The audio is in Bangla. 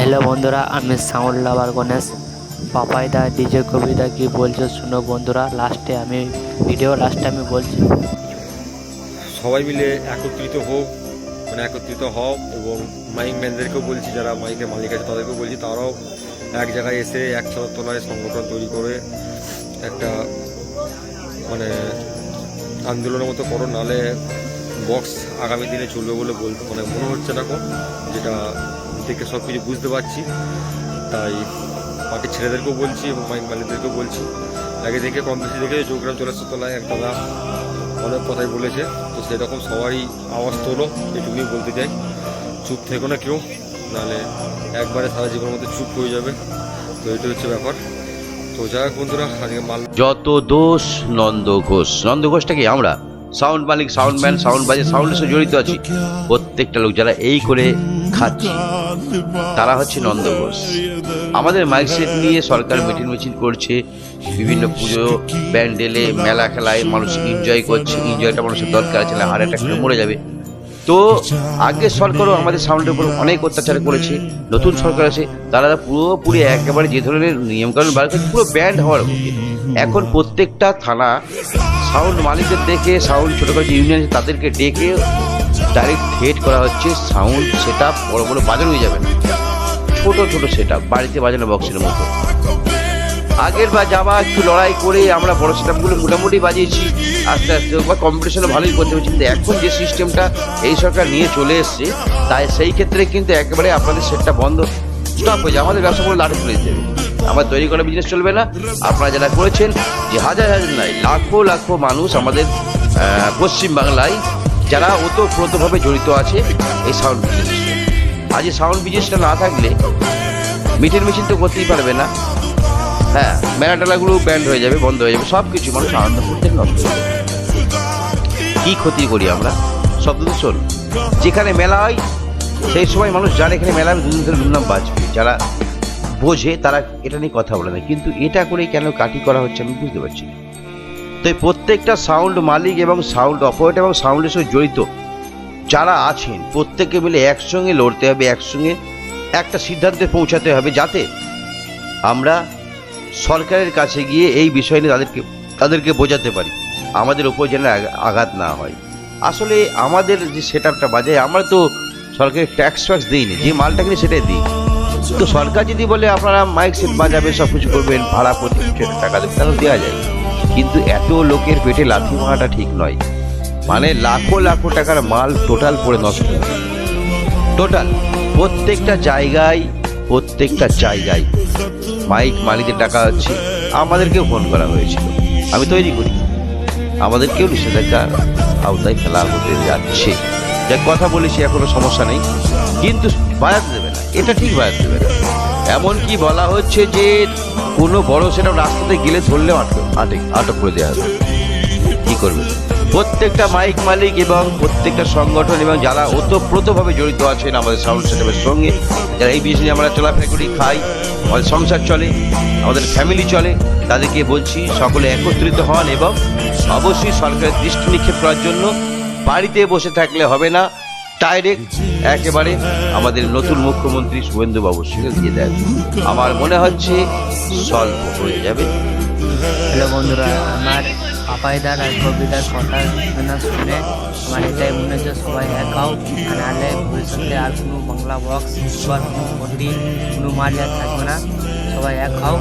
হ্যালো বন্ধুরা, আমি সাউন্ড লাভার গণেশ। পাপাইদা ডিজে কবিতা কি বলছে শুনো বন্ধুরা। লাস্টে আমি বলছি, সবাই মিলে একত্রিত হোক, একত্রিত হও, এবং মাইক ম্যানদেরকেও বলছি, যারা মাইকের মালিক আছে তাদেরকেও বলছি, তারাও এক জায়গায় এসে এক ছাতার তলায় সংগঠন তৈরি করে একটা আন্দোলনের মতো করো, নাহলে বক্স আগামী দিনে চলবে বলে মনে হচ্ছে না এখন, যেটা দেখে সব কিছু বুঝতে পারছি। তাই বাকি ছেলেদেরকেও বলছি এবং মাইক মালিকদেরকেও বলছি, আগে দেখে কম বেশি দেখে যোগগ্রাম চৌরাস্তার তলায় একটা অনেক কথাই বলেছে, তো সেরকম সবারই আওয়াজ তোলো, এটুকুই বলতে চাই। চুপ থেকো না কেউ, নাহলে একবারে সারা জীবনের মধ্যে চুপ হয়ে যাবে। তো এটা হচ্ছে ব্যাপার। তো যাই হোক বন্ধুরা, আজকে যত দোষ নন্দ ঘোষটা কি আমরা সাউন্ড মালিক, সাউন্ড ম্যান, সাউন্ড বাজে, সাউন্ডের সাথে জড়িত আছি। প্রত্যেকটা লোক যারা এই করে খাচ্ছি তারা হচ্ছে নন্দ ঘোষ। আমাদের মাইক সেট নিয়ে সরকার মিছিল করছে, বিভিন্ন পুজো প্যান্ডেলে মেলা খেলায় মানুষ এনজয় করছে। এনজয়টা মানুষের দরকার আছে, হার্ট অ্যাটাক করে মরে যাবে। তো আগের সরকারও আমাদের সাউন্ডের উপর অনেক অত্যাচার করেছে। নতুন সরকার আছে, তারা পুরোপুরি একেবারে যে ধরনের নিয়মকানুন বার করেছে পুরো ব্যান্ড হওয়ার মুখে। এখন প্রত্যেকটা থানা সাউন্ড মালিকদের দেখে, সাউন্ড ছোটোখাটো ইউনিয়ন আছে তাদেরকে ডেকে ডাইরেক্ট হেড করা হচ্ছে। সাউন্ড সেট আপ বড় বড় বাজানো হয়ে যাবে না, ছোট ছোট সেট আপ বাড়িতে বাজানো বক্সের মতো। আগের বার যাওয়া একটু লড়াই করে আমরা বড় সেট আপগুলো মোটামুটি বাজিয়েছি, আস্তে আস্তে বা কম্পিটিশনে ভালোই করতে পারছি। কিন্তু এখন যে সিস্টেমটা এই সরকার নিয়ে চলে এসছে, তাই সেই ক্ষেত্রে কিন্তু একেবারে আপনাদের সেটটা বন্ধ, স্টপ হয়ে যায়। আমাদের ব্যবসা করে লাঠি তুলে দিতে হবে, আমার তৈরি করা বিজনেস চলবে না। আপনারা যারা করেছেন, যে হাজার হাজার নাই লাখো লাখো মানুষ আমাদের পশ্চিমবাংলায় যারা ওতপ্রোতভাবে জড়িত আছে এই সাউন্ড বিজনেস। আজ এই সাউন্ড বিজনেসটা না থাকলে মিটিং তো করতেই পারবে না। হ্যাঁ, মেলাটেলাগুলো ব্যান্ড হয়ে যাবে, বন্ধ হয়ে যাবে, সব কিছু মানুষ আনন্দ করতে নষ্ট হয়ে যাবে। কী ক্ষতি করি আমরা? শব্দ দূষণ। যেখানে মেলা হয় সেই সময় মানুষ জানে এখানে মেলা দুদিন ধরে ধুমধাম বাজবে, যারা বোঝে তারা এটা নিয়ে কথা বলে না। কিন্তু এটা করে কেন কাটি করা হচ্ছে আমি বুঝতে পারছি না। তো প্রত্যেকটা সাউন্ড মালিক এবং সাউন্ড অপারেটর এবং সাউন্ডের সঙ্গে জড়িত যারা আছেন প্রত্যেকে মিলে একসঙ্গে লড়তে হবে, একসঙ্গে একটা সিদ্ধান্তে পৌঁছাতে হবে, যাতে আমরা সরকারের কাছে গিয়ে এই বিষয় নিয়ে তাদেরকে বোঝাতে পারি, আমাদের ওপর যেন আঘাত না হয়। আসলে আমাদের যে সেট আপটা বাজায়, আমরা তো সরকারের ট্যাক্স দিইনি, যে মালটা কিনে সেটাই দিই। তো সরকার যদি বলে আপনারা মাইক সেট বাজাবেন, সব কিছু করবেন, ভাড়া প্রতি টাকা দেবেন, তাহলে দেওয়া যায়। কিন্তু এত লোকের পেটে লাথি মারাটা ঠিক নয়। লাখো লাখো টাকার মাল টোটাল পড়ে নষ্ট, টোটাল প্রত্যেকটা জায়গায় মাইক মালিকদের টাকা হচ্ছে। আমাদেরকেও ফোন করা হয়েছিল, আমি তৈরি করি, আমাদেরকেও নিষেধাজ্ঞার আওতায় ফেলা হতে যাচ্ছে। যা কথা বলেছি এখনো সমস্যা নেই, কিন্তু বাজাতে দেবে না, এটা ঠিক বাজাতে দেবে না। এমনকি বলা হচ্ছে যে কোনো বড় সেটা রাস্তাতে গেলে ধরলেও আটক করে দেওয়া হবে। কী করবে? প্রত্যেকটা মাইক মালিক এবং প্রত্যেকটা সংগঠন এবং যারা ওতপ্রোতভাবে জড়িত আছেন আমাদের সাউন্ড সেটআপের সঙ্গে, যারা এই বিষয়ে আমরা চলাফেরা করি, খাই, আমাদের সংসার চলে, আমাদের ফ্যামিলি চলে, তাদেরকে বলছি সকলে একত্রিত হন এবং অবশ্যই সরকারের দৃষ্টি নিক্ষেপ করার জন্য বাড়িতে বসে থাকলে হবে না, ডাইরেক্ট একেবারে আমাদের নতুন মুখ্যমন্ত্রী শুভেন্দু বাবুর সঙ্গে দিয়ে দেন। আমার মনে হচ্ছে সলভ হয়ে যাবে। হ্যালো বন্ধুরা, আমার পাপাইদার আর কবিতার কথা শুনে আমার এটাই মনে হচ্ছে সবাই এক হও, নাহলে ভবিষ্যতে আর কোনো বাংলা বক্স বা কোনো মাল থাকবে না। সবাই এক হও।